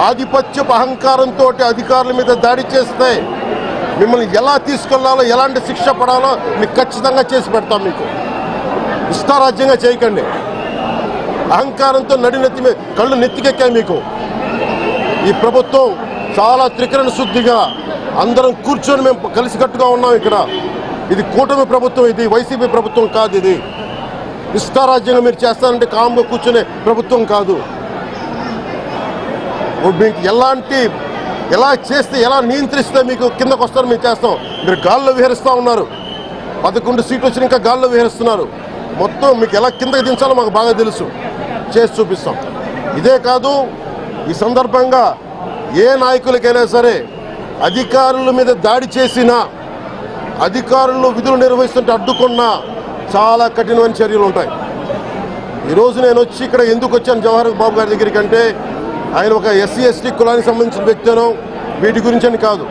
ఆధిపత్యపు అహంకారంతో అధికారుల మీద దాడి చేస్తే మిమ్మల్ని ఎలా తీసుకెళ్లాలో, ఎలాంటి శిక్ష పడాలో మీకు ఖచ్చితంగా చేసి పెడతాం. మీకు ఇష్టారాజ్యంగా చేయకండి. అహంకారంతో నడినెత్తి కళ్ళు నెత్తికెక్కాయి మీకు. ఈ ప్రభుత్వం చాలా త్రికరణ శుద్ధిగా అందరం కూర్చొని మేము కలిసికట్టుగా ఉన్నాం. ఇక్కడ ఇది కూటమి ప్రభుత్వం, ఇది వైసీపీ ప్రభుత్వం కాదు. ఇది ఇష్టారాజ్యంగా మీరు చేస్తారంటే కామ్గా కూర్చునే ప్రభుత్వం కాదు. మీకు ఎలా చేస్తే, ఎలా నియంత్రిస్తే మీకు కిందకు వస్తారో మేము చేస్తాం. మీరు గాల్లో విహరిస్తూ ఉన్నారు. 11 సీట్లు వచ్చిన ఇంకా గాల్లో విహరిస్తున్నారు. మొత్తం మీకు ఎలా కిందకి దించాలో మాకు బాగా తెలుసు. చేసి చూపిస్తాం. ఇదే కాదు, ఈ సందర్భంగా ఏ నాయకులకైనా సరే అధికారుల మీద దాడి చేసినా, అధికారులు విధులు నిర్వహిస్తుంటే అడ్డుకున్నా చాలా కఠినమైన చర్యలు ఉంటాయి. ఈరోజు నేను వచ్చి ఇక్కడ ఎందుకు వచ్చాను జవహర్ బాబు గారి దగ్గరికి అంటే, ఆయన ఒక SC ST కులానికి సంబంధించిన వ్యక్తినో వీటి గురించి అని కాదు.